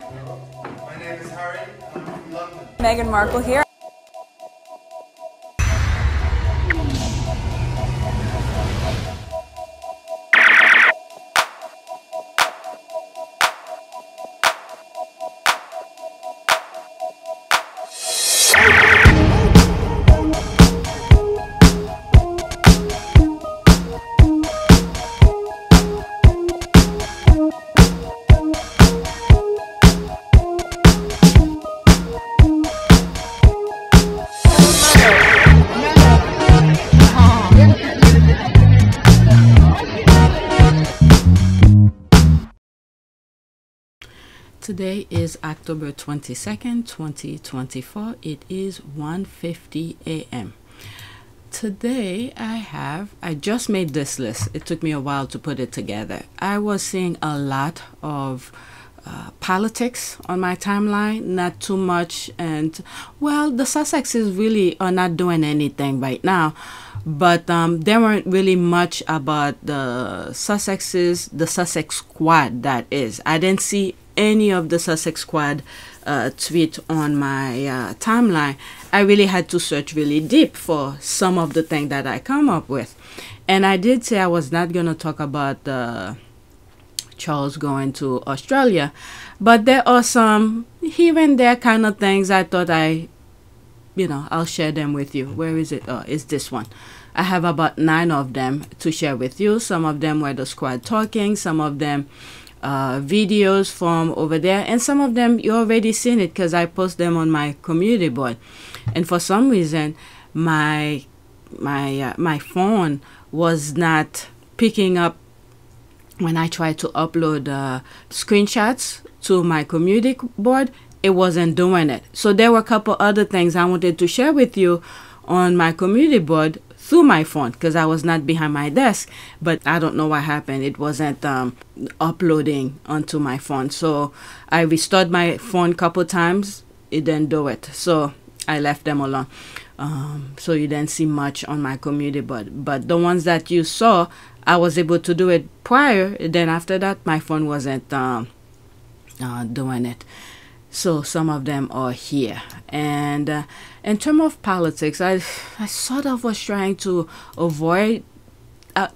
My name is Harry, I'm from London. Meghan Markle here. Today is October 22nd, 2024. It is 1:50 a.m. Today I just made this list. It took me a while to put it together. I was seeing a lot of politics on my timeline, not too much, and well, the Sussexes really are not doing anything right now, but there weren't really much about the Sussexes, the Sussex squad, that is. I didn't see any of the Sussex squad tweet on my timeline. I really had to search really deep for some of the things that I come up with. And I did say I was not going to talk about Charles going to Australia, but there are some here and there kind of things I thought I'll share them with you. Where is it? Oh, it's this one. I have about 9 of them to share with you. Some of them were the squad talking, some of them videos from over there, and some of them you already seen it because I post them on my community board. And for some reason my phone was not picking up when I tried to upload screenshots to my community board. It wasn't doing it. So there were a couple other things I wanted to share with you on my community board through my phone because I was not behind my desk, but I don't know what happened. It wasn't uploading onto my phone. So I restored my phone a couple times. It didn't do it. So I left them alone. So you didn't see much on my community board. But the ones that you saw, I was able to do it prior. Then after that, my phone wasn't doing it. So some of them are here. And in terms of politics, I sort of was trying to avoid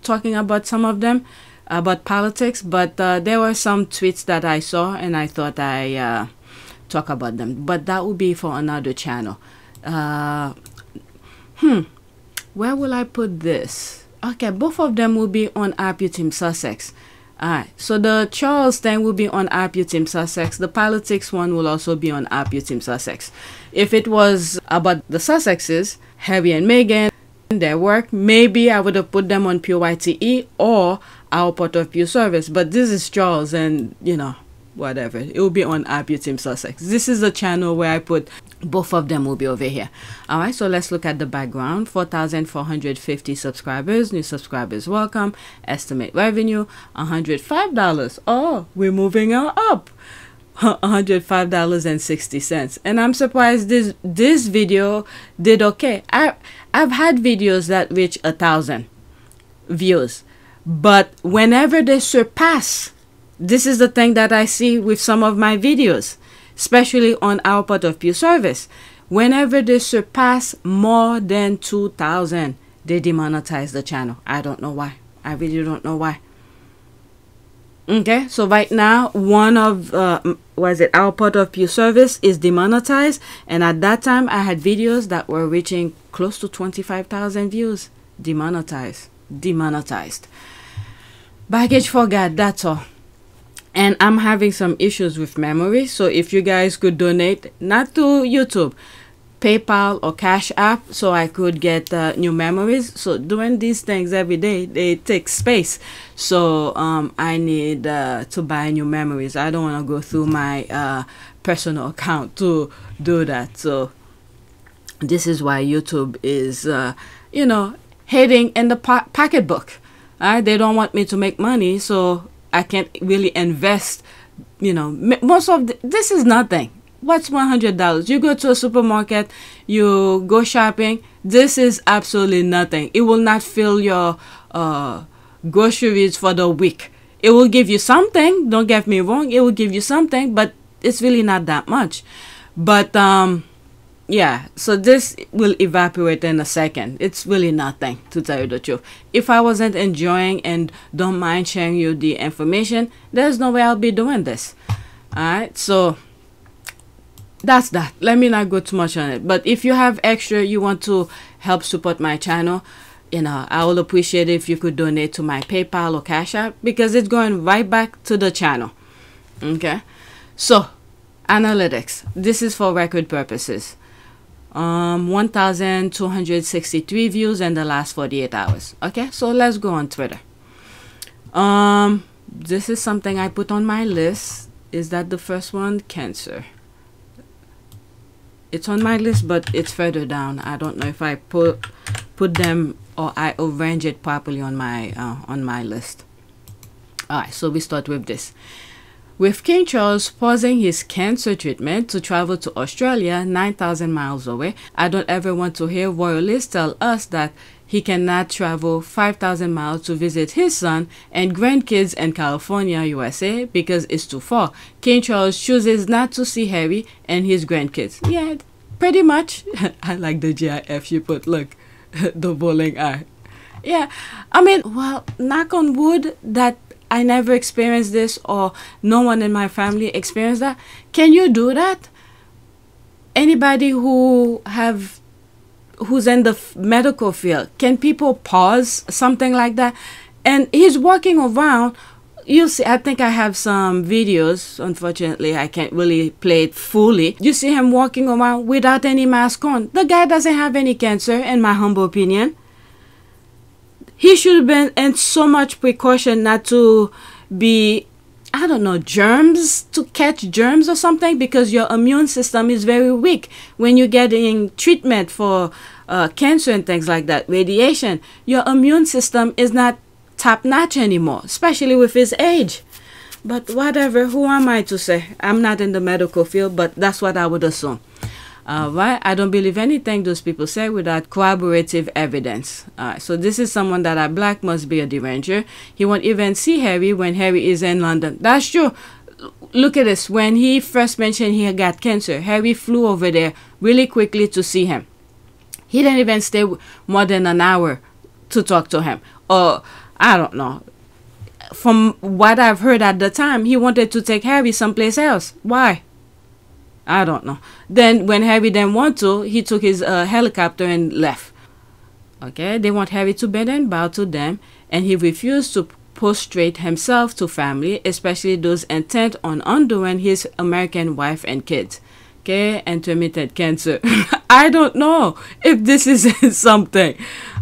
talking about some of them, about politics, but there were some tweets that I saw and I thought I talk about them. But that would be for another channel. Where will I put this? Okay, both of them will be on APTS Sussex. Alright, so the Charles thing will be on APTS Sussex. The politics one will also be on APTS Sussex. If it was about the Sussexes, Harry and Meghan, their work, maybe I would have put them on PYTE or our Port of View service. But this is Charles and, whatever. It will be on APTS Sussex. This is the channel where I put both of them will be over here. Alright, so let's look at the background. 4,450 subscribers. New subscribers welcome. Estimate revenue $105. Oh, we're moving up. $105.60. And I'm surprised this video did okay. I've had videos that reach 1,000 views, but whenever they surpass, this is the thing that I see with some of my videos, especially on our Port of View service. Whenever they surpass more than 2,000, they demonetize the channel. I don't know why. I really don't know why. Okay, so right now, one of, our Port of View service is demonetized. And at that time, I had videos that were reaching close to 25,000 views. Demonetized. Baggage for God, that's all. And I'm having some issues with memory. So if you guys could donate, not to YouTube, PayPal or Cash App, so I could get new memories. So doing these things every day, they take space. So I need to buy new memories. I don't want to go through my personal account to do that. So this is why YouTube is, hitting in the pocketbook. They don't want me to make money, so I can't really invest. Most of this is nothing. What's $100? You go to a supermarket, you go shopping. This is absolutely nothing. It will not fill your groceries for the week. It will give you something. Don't get me wrong. It will give you something, but it's really not that much. But yeah, so this will evaporate in a second. It's really nothing, to tell you the truth. If I wasn't enjoying and don't mind sharing you the information, there's no way I'll be doing this. Alright, so that's that. Let me not go too much on it. But if you have extra, you want to help support my channel, you know, I will appreciate it if you could donate to my PayPal or Cash App, because it's going right back to the channel. Okay, so analytics. This is for record purposes. 1,263 views in the last 48 hours. Okay, so let's go on Twitter. This is something I put on my list. Is that the first one? Cancer. It's on my list, but it's further down. I don't know if I put them or I arrange it properly on my list. All right, so we start with this. With King Charles pausing his cancer treatment to travel to Australia 9,000 miles away, I don't ever want to hear royalists tell us that he cannot travel 5,000 miles to visit his son and grandkids in California, USA, because it's too far. King Charles chooses not to see Harry and his grandkids. Yeah, pretty much. I like the GIF you put. Look, the bowling eye. Yeah, I mean, well, knock on wood that I never experienced this, or no one in my family experienced that. Can you do that? Anybody who's in the medical field, can people pause something like that? And he's walking around. You see, I think I have some videos. Unfortunately, I can't really play it fully. You see him walking around without any mask on. The guy doesn't have any cancer, in my humble opinion. He should have been in so much precaution not to be, I don't know, germs, to catch germs or something, because your immune system is very weak when you're getting treatment for cancer and things like that, radiation. Your immune system is not top-notch anymore, especially with his age. But whatever, who am I to say? I'm not in the medical field, but that's what I would assume. Right? I don't believe anything those people say without corroborative evidence. So this is someone that are black, must be a deranger. He won't even see Harry when Harry is in London. That's true. Look at this. When he first mentioned he had got cancer, Harry flew over there really quickly to see him. He didn't even stay more than an hour to talk to him. Or, I don't know. From what I've heard at the time, he wanted to take Harry someplace else. Why? I don't know. Then when Harry didn't want to, he took his helicopter and left. Okay, they want Harry to bend and bow to them, and he refused to prostrate himself to family, especially those intent on undoing his American wife and kids. Okay, intermittent cancer. I don't know if this is something.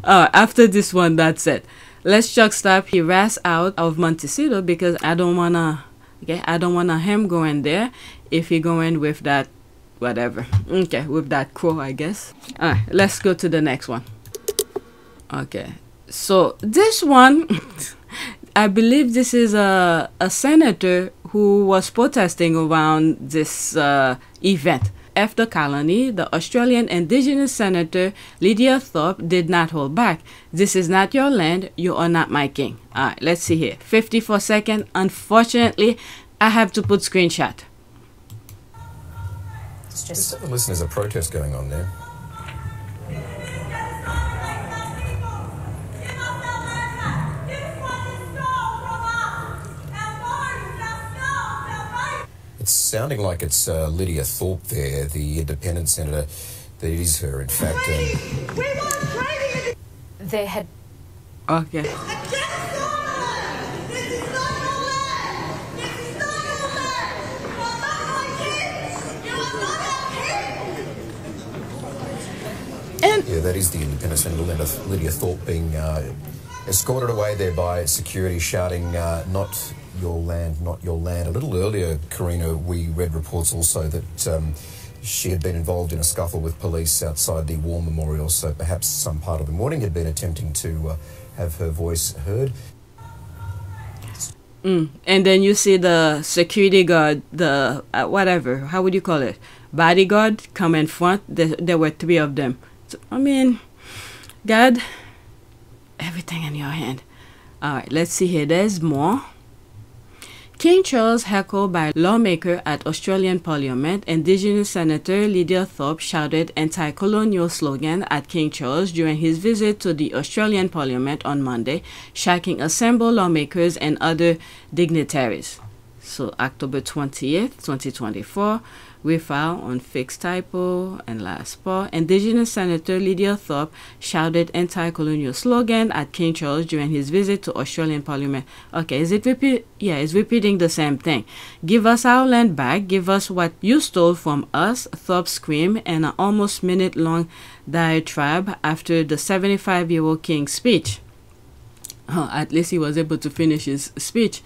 After this one, that's it. Let's chuck stop. He ras out of Montecito because I don't wanna. Okay, I don't want him going there if he going with that, whatever. Okay, with that crow, I guess. Alright, let's go to the next one. Okay, so this one, I believe this is a senator who was protesting around this event. After colony, the Australian Indigenous Senator Lidia Thorpe did not hold back. This is not your land. You are not my king. All right, let's see here. 54 seconds. Unfortunately, I have to put screenshot. There's 7 listeners, a protest going on there. It's sounding like it's Lidia Thorpe there, the independent senator. That is her, in fact. They had... Okay. Yeah, that is the independent senator, Lydia Thorpe, being escorted away there by security, shouting, not your land, not your land. A little earlier, Karina, we read reports also that she had been involved in a scuffle with police outside the War Memorial, so perhaps some part of the morning had been attempting to have her voice heard. And then you see the security guard, the whatever, how would you call it, bodyguard, come in front. There were 3 of them. So, I mean, God, everything in your hand. All right, let's see here. There's more. King Charles heckled by lawmaker at Australian Parliament. Indigenous Senator Lidia Thorpe shouted anti-colonial slogan at King Charles during his visit to the Australian Parliament on Monday, shocking assembled lawmakers and other dignitaries. So October 20th, 2024, we filed on fixed typo and last part. Indigenous Senator Lidia Thorpe shouted anti-colonial slogan at King Charles during his visit to Australian Parliament. Okay, is it repeat? Yeah, it's repeating the same thing. Give us our land back. Give us what you stole from us. Thorpe screamed in an almost minute-long diatribe after the 75-year-old king's speech. At least he was able to finish his speech.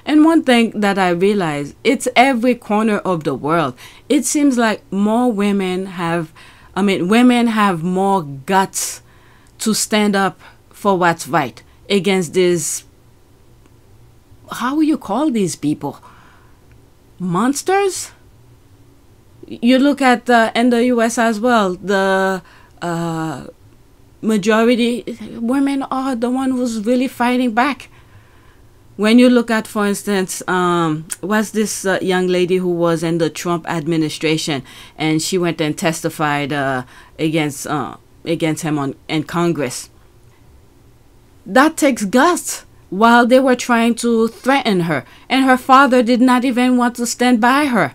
And one thing that I realized, it's every corner of the world. It seems like more women have more guts to stand up for what's right against this, how will you call these people? Monsters? You look at in the US as well, the majority women are the one who's really fighting back. When you look at, for instance, was this young lady who was in the Trump administration, and she went and testified against him in Congress. That takes guts. While they were trying to threaten her, and her father did not even want to stand by her.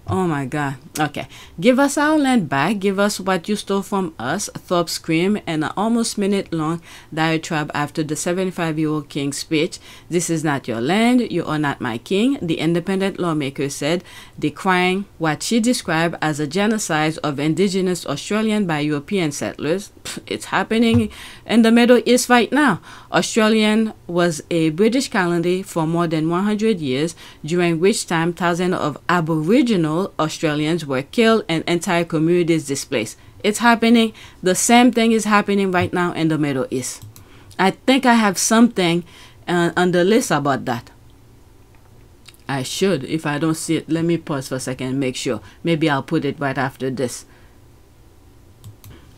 Oh my God. Okay. Give us our land back. Give us what you stole from us. Thorpe screamed in an almost minute-long diatribe after the 75-year-old king's speech. This is not your land. You are not my king, the independent lawmaker said, decrying what she described as a genocide of indigenous Australian by European settlers. It's happening in the Middle East right now. Australian was a British colony for more than 100 years, during which time thousands of Aboriginal Australians were killed and entire communities displaced. It's happening. The same thing is happening right now in the Middle East. I think I have something on the list about that. I should. If I don't see it, let me pause for a second and make sure. Maybe I'll put it right after this.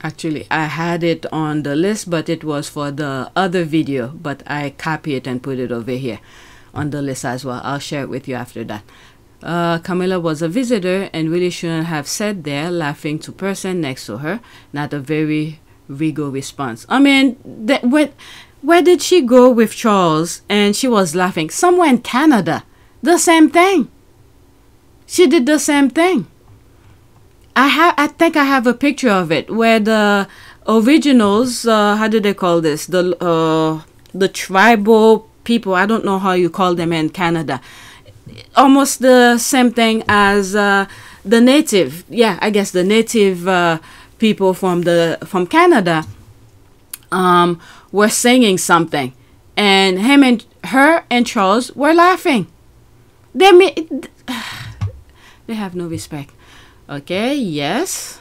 Actually, I had it on the list, but it was for the other video, but I copy it and put it over here on the list as well. I'll share it with you after that. Camilla was a visitor and really shouldn't have sat there laughing to person next to her. Not a very regal response. I mean, where did she go with Charles and she was laughing? Somewhere in Canada. The same thing. She did the same thing. I think I have a picture of it where the originals, how do they call this? The tribal people, I don't know how you call them in Canada. Almost the same thing as the native, yeah, I guess the native people from Canada were singing something, and her and Charles were laughing. They have no respect. Okay, yes,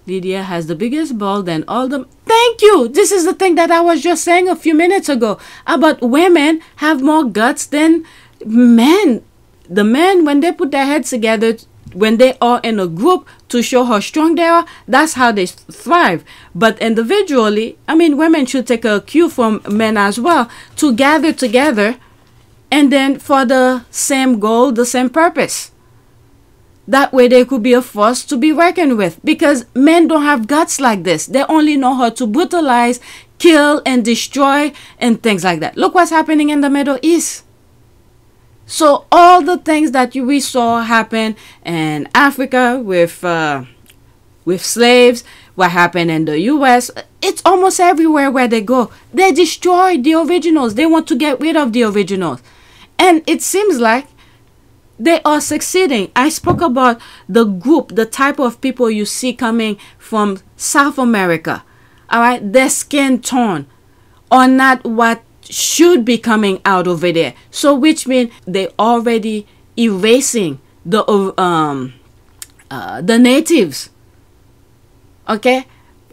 Lidia has the biggest ball than all the. Thank you. This is the thing that I was just saying a few minutes ago about women have more guts than men. The men, when they put their heads together, when they are in a group to show how strong they are, that's how they thrive. But individually, I mean, women should take a cue from men as well to gather together and then for the same goal, the same purpose. That way they could be a force to be reckoned with, because men don't have guts like this. They only know how to brutalize, kill, and destroy and things like that. Look what's happening in the Middle East. So all the things that we saw happen in Africa with slaves, what happened in the US, it's almost everywhere where they go. They destroy the originals. They want to get rid of the originals. And it seems like they are succeeding. I spoke about the group, the type of people you see coming from South America. All right, their skin tone are not what should be coming out over there. So which means they already erasing the natives. Okay,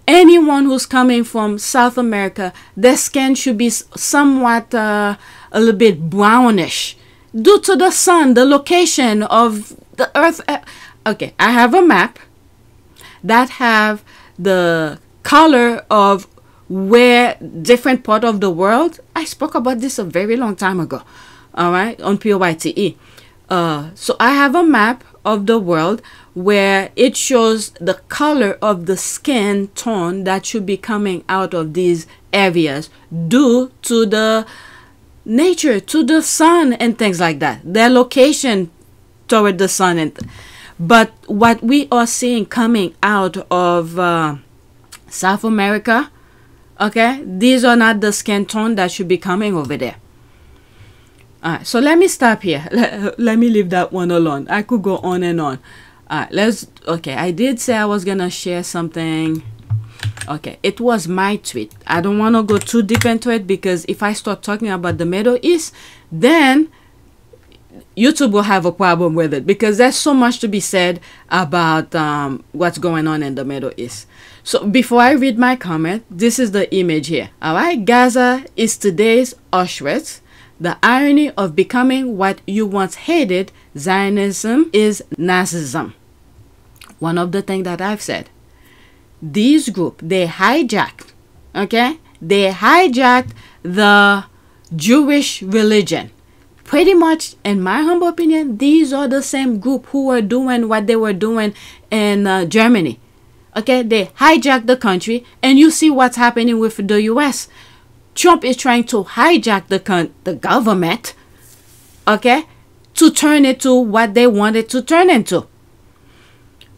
anyone who's coming from South America, their skin should be somewhat a little bit brownish due to the sun, the location of the earth. Okay, I have a map that have the color of where different part of the world. I spoke about this a very long time ago. all right, on PYTE. So I have a map of the world where it shows the color of the skin tone that should be coming out of these areas due to the nature, to the sun and things like that, their location toward the sun. And but what we are seeing coming out of South America, okay, these are not the skin tone that should be coming over there. Alright, so let me stop here. Let me leave that one alone. I could go on and on. Alright, okay, I did say I was gonna share something. Okay, it was my tweet. I don't want to go too deep into it because if I start talking about the Middle East, then YouTube will have a problem with it because there's so much to be said about what's going on in the Middle East. So before I read my comment, this is the image here. Alright, Gaza is today's Auschwitz. The irony of becoming what you once hated, Zionism is Nazism. One of the things that I've said. These group, they hijacked, okay? They hijacked the Jewish religion. Pretty much, in my humble opinion, these are the same group who were doing what they were doing in Germany. Okay, they hijacked the country, and you see what's happening with the U.S. Trump is trying to hijack the government, okay, to turn it to what they wanted to turn into.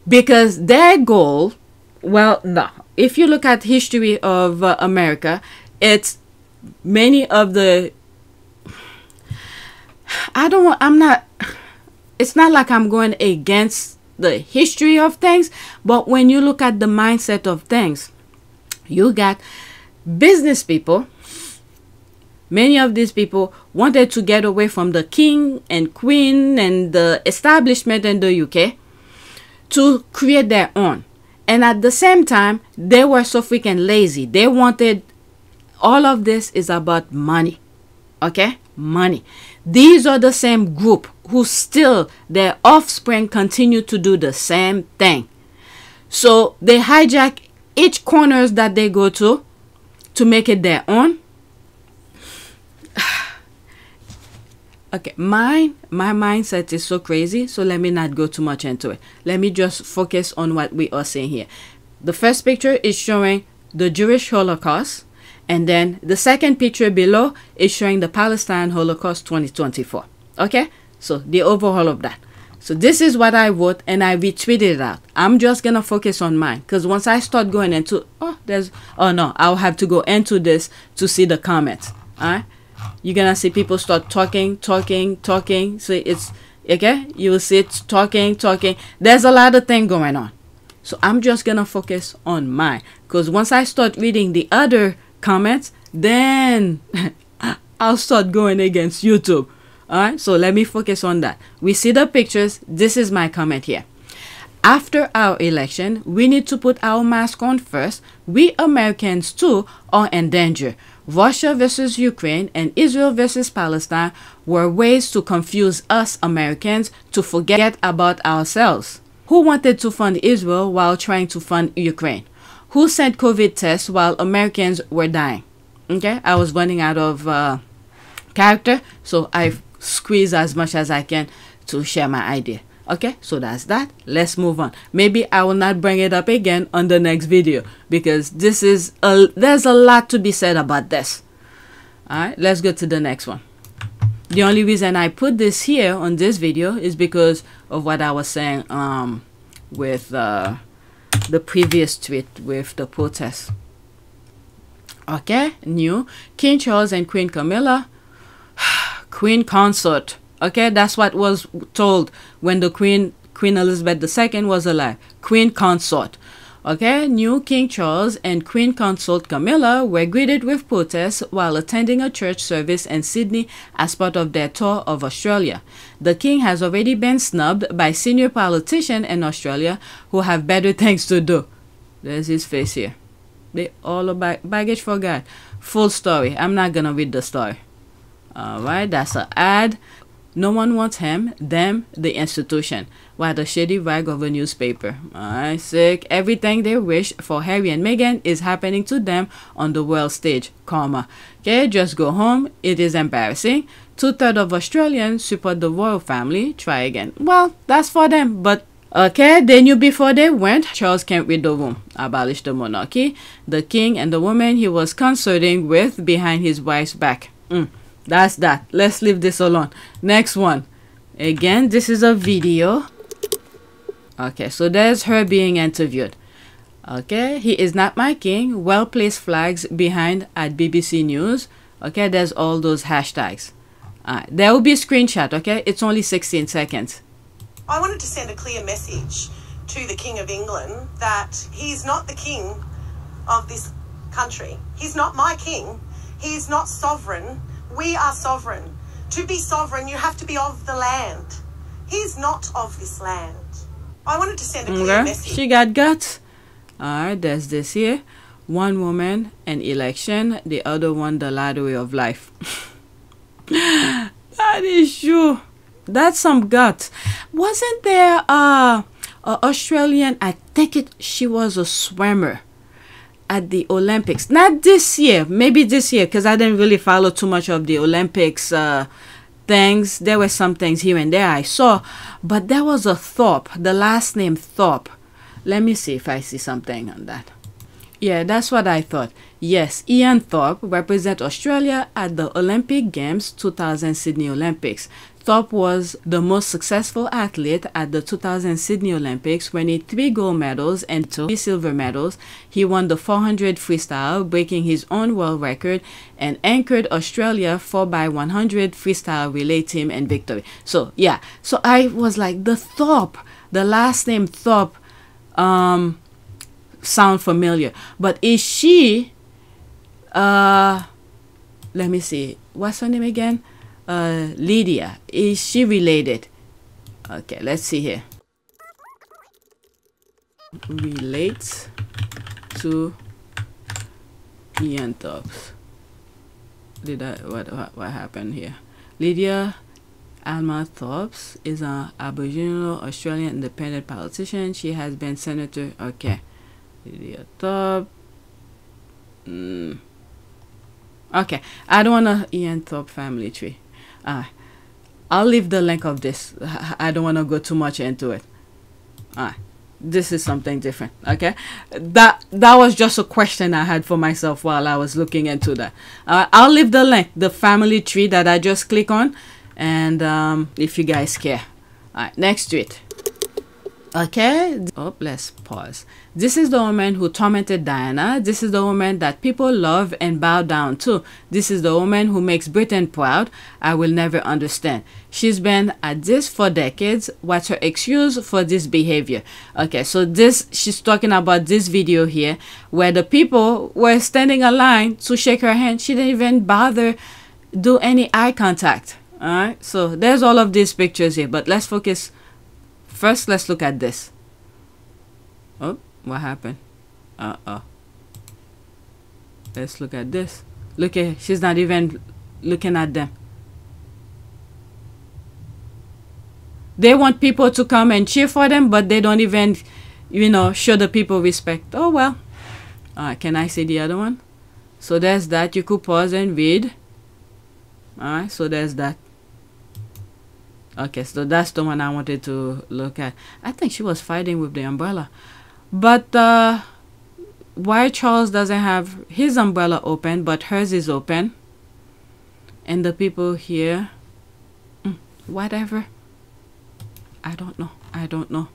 Because their goal, well, no. If you look at history of America, it's many of the, it's not like I'm going against the history of things, but when you look at the mindset of things, you got business people. Many of these people wanted to get away from the king and queen and the establishment in the UK to create their own. And at the same time, they were so freaking lazy. They wanted, all of this is about money. Okay? Money. These are the same group who still, their offspring continue to do the same thing. So they hijack each corners that they go to make it their own. Okay, my mindset is so crazy, so let me not go too much into it. Let me just focus on what we are seeing here. The first picture is showing the Jewish Holocaust, and then the second picture below is showing the Palestine Holocaust 2024. Okay, so the overhaul of that. So this is what I wrote, and I retweeted it out. I'm just gonna focus on mine, because once I start going into, oh no, I'll have to go into this to see the comments. All right. You're gonna see people start talking. So it's okay, you will see it talking. There's a lot of things going on, so I'm just gonna focus on mine, because once I start reading the other comments, then I'll start going against YouTube. All right, so let me focus on that. We see the pictures. This is my comment here. After our election, we need to put our mask on first. We Americans too are in danger. Russia versus Ukraine and Israel versus Palestine were ways to confuse us Americans to forget about ourselves. Who wanted to fund Israel while trying to fund Ukraine? Who sent COVID tests while Americans were dying? Okay, I was running out of character, so I squeeze as much as I can to share my idea. Okay, so that's that. Let's move on. Maybe I will not bring it up again on the next video, because this is there's a lot to be said about this. All right, let's go to the next one. The only reason I put this here on this video is because of what I was saying with the previous tweet with the protest. Okay, new King Charles and Queen Camilla, Queen Consort. Okay, that's what was told when the Queen Elizabeth II was alive. Queen Consort. Okay, new King Charles and Queen Consort Camilla were greeted with protests while attending a church service in Sydney as part of their tour of Australia. The King has already been snubbed by senior politicians in Australia who have better things to do. There's his face here. They all about baggage for God. Full story. I'm not gonna read the story. Alright, that's an ad. No one wants him, them, the institution. While the shady rag of a newspaper. Alright, sick. Everything they wish for Harry and Meghan is happening to them on the world stage. Karma. Okay, just go home. It is embarrassing. 2/3 of Australians support the royal family. Try again. Well, that's for them, but okay, they knew before they went. Charles can't read the room. Abolish the monarchy. The king and the woman he was consorting with behind his wife's back. That's that. Let's leave this alone. Next one. Again, this is a video. Okay, so there's her being interviewed. Okay, he is not my king. Well-placed flags behind at BBC News. Okay, there's all those hashtags. There will be a screenshot, okay? It's only 16 seconds. I wanted to send a clear message to the King of England that he's not the king of this country. He's not my king. He's not sovereign. We are sovereign. To be sovereign, you have to be of the land. He's not of this land. I wanted to send a clear message. She got guts. Alright, there's this here. One woman, an election. The other one, the lottery of life. That is true. That's some guts. Wasn't there a Australian, I think she was a swimmer at the Olympics. Not this year, maybe this year, because I didn't really follow too much of the Olympics things. There were some things here and there I saw, but there was a Thorpe, the last name Thorpe. Let me see if I see something on that. Yeah, that's what I thought. Yes, Ian Thorpe represents Australia at the Olympic Games 2000 Sydney Olympics. Thorpe was the most successful athlete at the 2000 Sydney Olympics, winning 3 gold medals and 2 silver medals. He won the 400 freestyle, breaking his own world record, and anchored Australia 4x100 freestyle relay team in victory. So yeah, so I was like, the Thorpe, the last name Thorpe, sound familiar. But is she, let me see, what's her name again? Lidia. Is she related? Okay, let's see here. Relates to Ian Thorpe. What happened here? Lydia Alma Thorpe is an Aboriginal Australian independent politician. She has been senator. Okay, Lydia Thorpe. Okay, I don't want to Ian Thorpe family tree. I'll leave the link of this. I don't want to go too much into it. This is something different. Okay, that was just a question I had for myself while I was looking into that. I'll leave the link, the family tree that I just click on, and if you guys care. Next to it. Okay, let's pause. This is the woman who tormented Diana. This is the woman that people love and bow down to. This is the woman who makes Britain proud. I will never understand. She's been at this for decades. What's her excuse for this behavior? Okay, so she's talking about this video here where the people were standing in line to shake her hand. She didn't even bother do any eye contact. All right, so there's all of these pictures here, but let's focus. First, let's look at this. Oh, what happened? Let's look at this. Look at, she's not even looking at them. They want people to come and cheer for them, but they don't even, show the people respect. Oh, well. Can I see the other one? So there's that. You could pause and read. Alright, so there's that. Okay, so that's the one I wanted to look at. I think she was fighting with the umbrella. But why Charles doesn't have his umbrella open, but hers is open? And the people here, whatever. I don't know.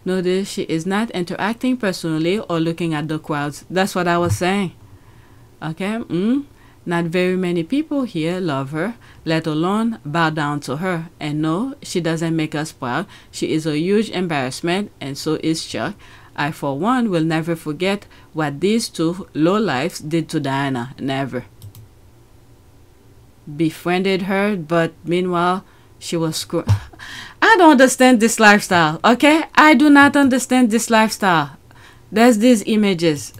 Notice she is not interacting personally or looking at the crowds. That's what I was saying. Okay, Not very many people here love her, let alone bow down to her. And no, she doesn't make us proud. She is a huge embarrassment, and so is Chuck. I, for one, will never forget what these two lowlifes did to Diana. Never. Befriended her, but meanwhile, she was screwed. I don't understand this lifestyle, okay? I do not understand this lifestyle. There's these images.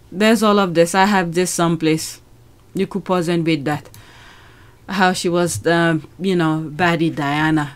There's all of this. I have this someplace. You could pause and read that. How she was, baddie Diana.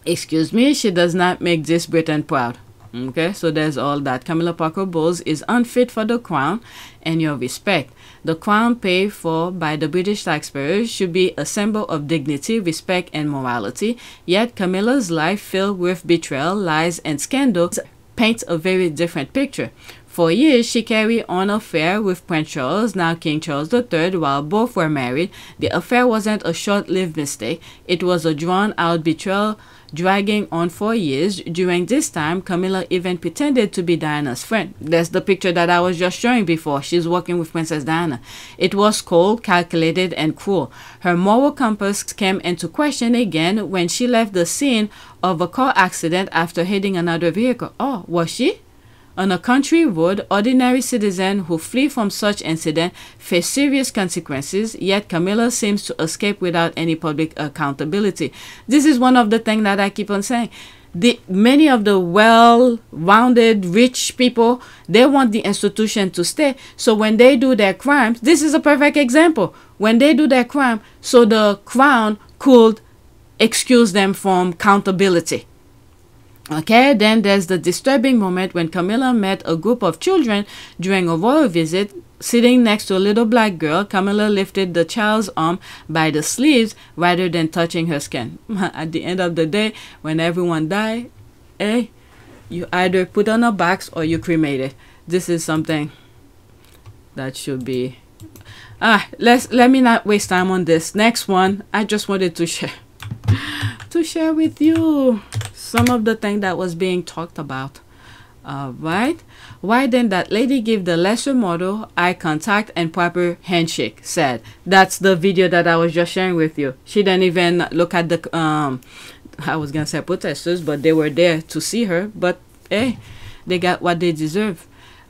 Excuse me, she does not make this Britain proud. Okay, so there's all that. Camilla Parker Bowles is unfit for the crown and your respect. The crown paid for by the British taxpayers should be a symbol of dignity, respect, and morality. Yet Camilla's life, filled with betrayal, lies, and scandals, paints a very different picture. For years, she carried on an affair with Prince Charles, now King Charles III, while both were married. The affair wasn't a short-lived mistake. It was a drawn-out betrayal dragging on for years. During this time, Camilla even pretended to be Diana's friend. That's the picture that I was just showing before. She's working with Princess Diana. It was cold, calculated, and cruel. Her moral compass came into question again when she left the scene of a car accident after hitting another vehicle. Oh, was she? On a country road, ordinary citizens who flee from such incident face serious consequences, yet Camilla seems to escape without any public accountability. This is one of the things that I keep on saying. Many of the well-rounded, rich people, they want the institution to stay. So when they do their crimes, this is a perfect example. When they do their crime, so the crown could excuse them from accountability. Okay, then there's the disturbing moment when Camilla met a group of children during a royal visit. Sitting next to a little black girl, Camilla lifted the child's arm by the sleeves rather than touching her skin. At the end of the day, when everyone dies, you either put on a box or you cremate it. This is something that should be... let me not waste time on this. Next one, I just wanted to share with you some of the things that was being talked about. Right? Why then that lady give the lesser model eye contact and proper handshake? Said. That's the video that I was just sharing with you. She didn't even look at the I was gonna say protesters, but they were there to see her. But hey, they got what they deserve.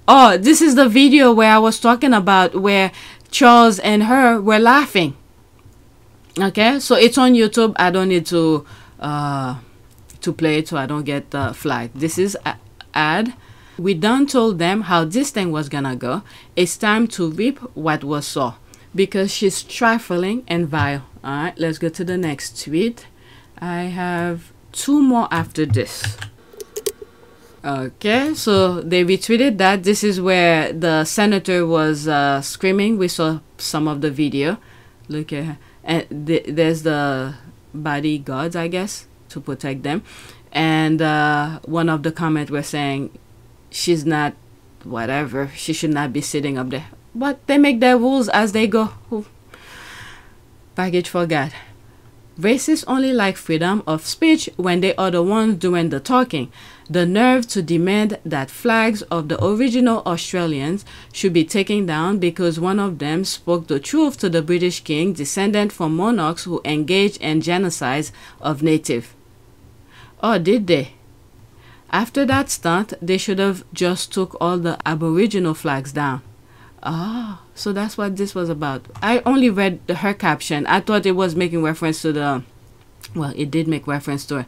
Oh, this is the video where I was talking about where Charles and her were laughing. Okay, so it's on YouTube. I don't need to play it so I don't get flagged. This is ad. We done told them how this thing was gonna go. It's time to reap what was sown, because she's trifling and vile. All right, let's go to the next tweet. I have two more after this. Okay, so they retweeted that. This is where the senator was screaming. We saw some of the video. Look at her. And there's the bodyguards, I guess, to protect them. And one of the comments were saying she's not whatever, she should not be sitting up there. But they make their rules as they go. Ooh. Baggage for God. Racists only like freedom of speech when they are the ones doing the talking. The nerve to demand that flags of the original Australians should be taken down because one of them spoke the truth to the British king, descendant from monarchs who engaged in genocides of native. Oh, did they? After that stunt, they should have just took all the Aboriginal flags down. Ah, so that's what this was about. I only read her caption. I thought it was making reference to the... Well, it did make reference to it.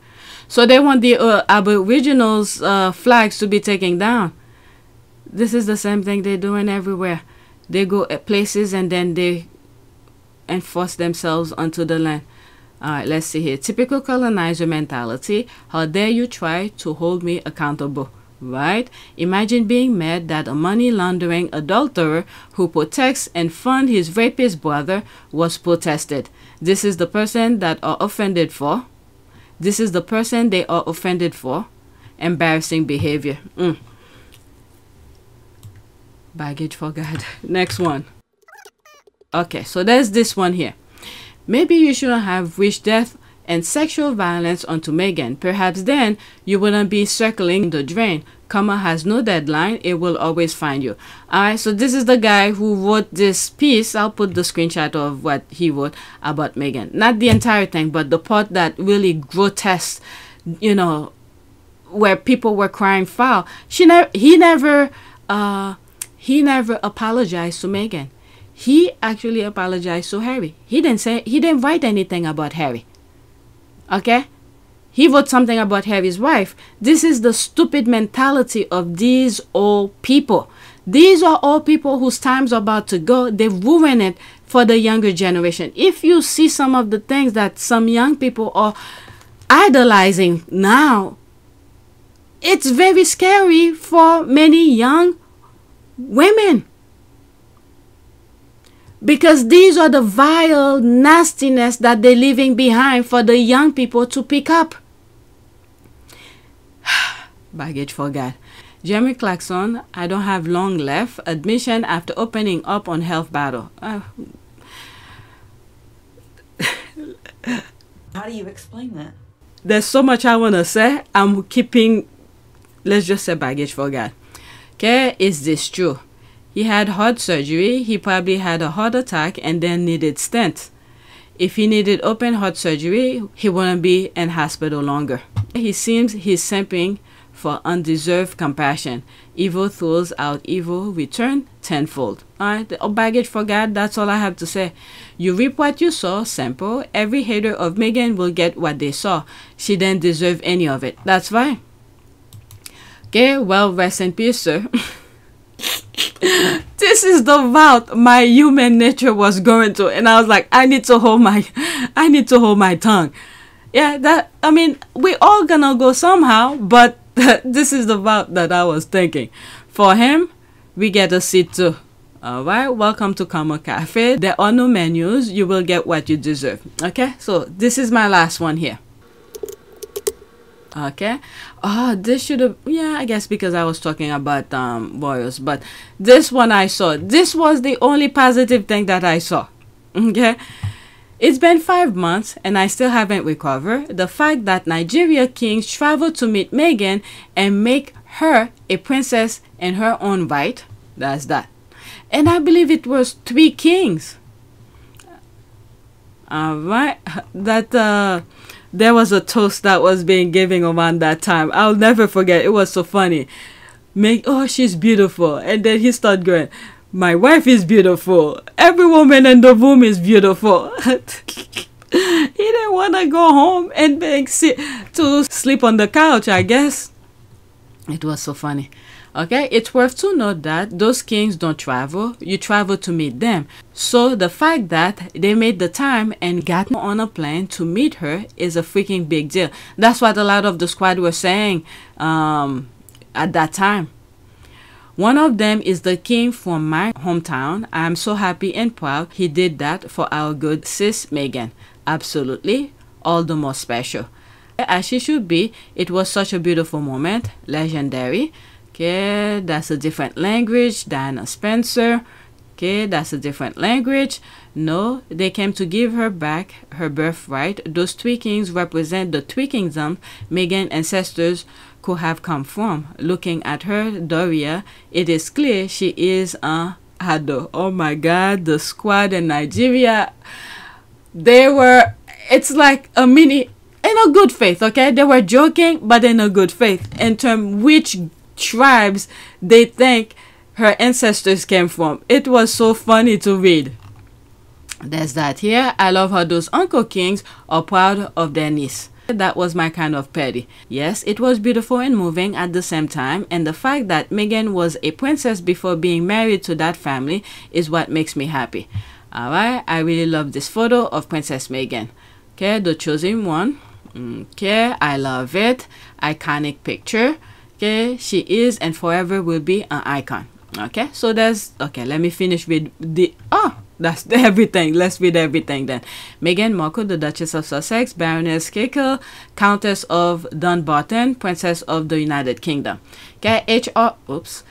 So they want the Aboriginals' flags to be taken down. This is the same thing they're doing everywhere. They go at places and then they enforce themselves onto the land. All right, let's see here. Typical colonizer mentality. How dare you try to hold me accountable? Right? Imagine being mad that a money laundering adulterer who protects and funds his rapist brother was protested. This is the person that are offended for. This is the person they are offended for. Embarrassing behavior. Baggage for God. Next one. Okay, so there's this one here. Maybe you shouldn't have wished death and sexual violence onto Meghan. Perhaps then you wouldn't be circling the drain. Karma has no deadline. It will always find you. Alright, so this is the guy who wrote this piece. I'll put the screenshot of what he wrote about Meghan. Not the entire thing, but the part that really grotesque, you know, where people were crying foul. He never apologized to Meghan. He actually apologized to Harry. He didn't write anything about Harry. Okay? He wrote something about Harry's wife. This is the stupid mentality of these old people. These are all people whose time's about to go. They ruin it for the younger generation. If you see some of the things that some young people are idolizing now, it's very scary for many young women, because these are the vile nastiness that they're leaving behind for the young people to pick up. Baggage for God. Jeremy Clarkson, I don't have long left. Admission after opening up on health battle. How do you explain that? There's so much I want to say. I'm keeping, let's just say baggage for God. Okay, is this true? He had heart surgery. He probably had a heart attack and then needed stent. If he needed open heart surgery, he wouldn't be in hospital longer. He seems he's simping for undeserved compassion. Evil throws out evil, return tenfold. Alright, baggage for God, that's all I have to say. You reap what you sow, simple. Every hater of Meghan will get what they saw. She didn't deserve any of it. That's fine. Okay, well, rest in peace, sir. This is the route my human nature was going to, and I was like, I need to hold my tongue. Yeah, that, I mean, we all gonna go somehow, but this is the route that I was thinking. For him, we get a seat too. Alright, welcome to Karma Cafe. There are no menus. You will get what you deserve. Okay, so this is my last one here. Okay. Oh, this should have, yeah, I guess because I was talking about royals, but this one I saw. This was the only positive thing that I saw. Okay. It's been 5 months and I still haven't recovered. The fact that Nigeria kings travel to meet Meghan and make her a princess in her own right. That's that. And I believe it was 3 kings. Alright. That there was a toast that was being given around that time. I'll never forget. It was so funny. Oh, she's beautiful. And then he started going, my wife is beautiful. Every woman in the room is beautiful. He didn't want to go home and to sleep on the couch, I guess. It was so funny. Okay, it's worth to note that those kings don't travel. You travel to meet them. So the fact that they made the time and got on a plane to meet her is a freaking big deal. That's what a lot of the squad were saying at that time. One of them is the king from my hometown. I'm so happy and proud he did that for our good sis Meghan. Absolutely, all the more special. As she should be, it was such a beautiful moment, legendary. Okay, that's a different language. Diana Spencer. Okay, that's a different language. No, they came to give her back her birthright. Those 3 kings represent the 3 kingdoms Meghan's ancestors could have come from. Looking at her, Doria, it is clear she is a Hado. Oh my God, the squad in Nigeria, they were, it's like a mini, in a good faith, okay? They were joking, but in a good faith, in terms which tribes they think her ancestors came from. It was so funny to read. There's that here. I love how those uncle kings are proud of their niece. That was my kind of petty. Yes, it was beautiful and moving at the same time, and the fact that Meghan was a princess before being married to that family is what makes me happy. Alright, I really love this photo of Princess Meghan. Okay, the chosen one. Okay, I love it. Iconic picture. Okay, she is and forever will be an icon. Okay, so there's, okay, let me finish with the, that's everything. Let's read everything then. Meghan Markle, the Duchess of Sussex, Baroness Kekel, Countess of Dunbarton, Princess of the United Kingdom. Okay, HRH,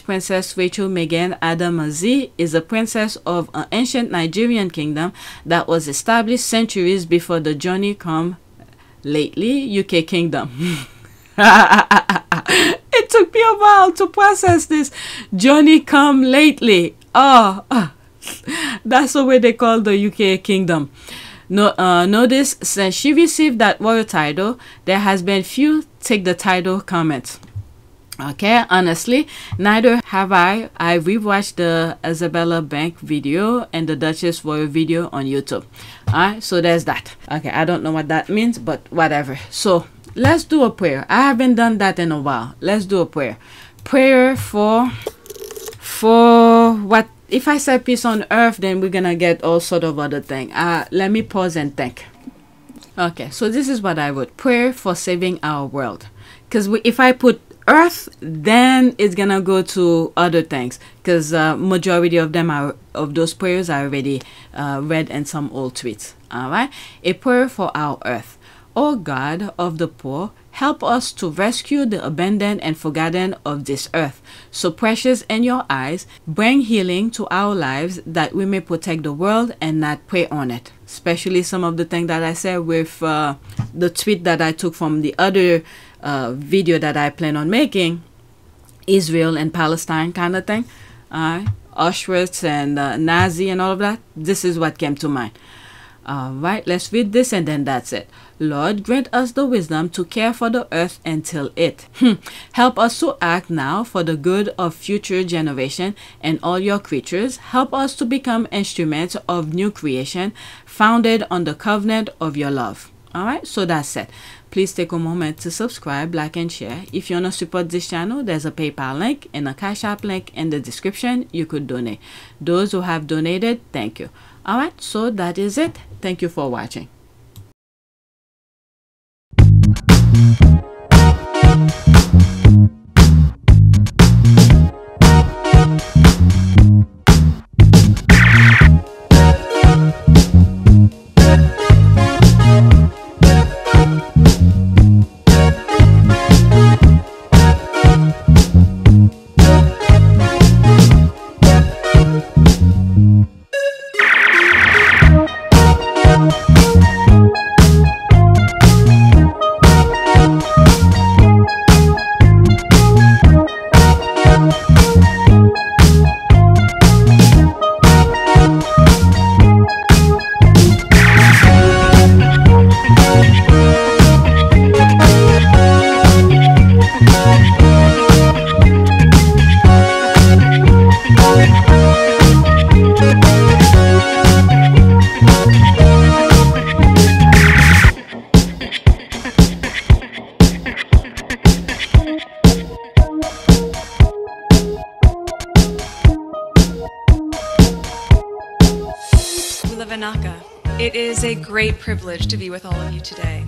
Princess Rachel Meghan Adamazi, is a princess of an ancient Nigerian kingdom that was established centuries before the Johnny come lately UK kingdom. It took me a while to process this. Johnny come lately. That's the way they call the UK kingdom. Notice since she received that royal title, there has been few take the title comments. Okay, honestly, neither have I. I rewatched the Isabella Bank video and the Duchess Royal video on YouTube. Alright, so there's that. Okay, I don't know what that means, but whatever. So let's do a prayer. I haven't done that in a while. Let's do a prayer. Prayer for what? If I say peace on earth, then we're gonna get all sort of other thing. Let me pause and think. Okay, so this is what I would. Prayer for saving our world. because if I put earth, then it's gonna go to other things, because majority of them are of those prayers are already read in some old tweets. All right, a prayer for our earth. O God of the poor, help us to rescue the abandoned and forgotten of this earth, so precious in your eyes. Bring healing to our lives, that we may protect the world and not prey on it. Especially some of the things that I said with the tweet that I took from the other video that I plan on making, Israel and Palestine kind of thing, Auschwitz and Nazi and all of that. This is what came to mind. Right, let's read this and then that's it. Lord, grant us the wisdom to care for the earth until it. Help us to act now for the good of future generation and all your creatures. Help us to become instruments of new creation, founded on the covenant of your love. All right, so that's it. Please take a moment to subscribe, like, and share. If you want to support this channel, there's a PayPal link and a Cash App link in the description. You could donate. Those who have donated, thank you. All right, so that is it. Thank you for watching. It is a great privilege to be with all of you today.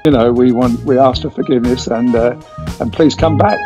You know, we ask for forgiveness and please come back.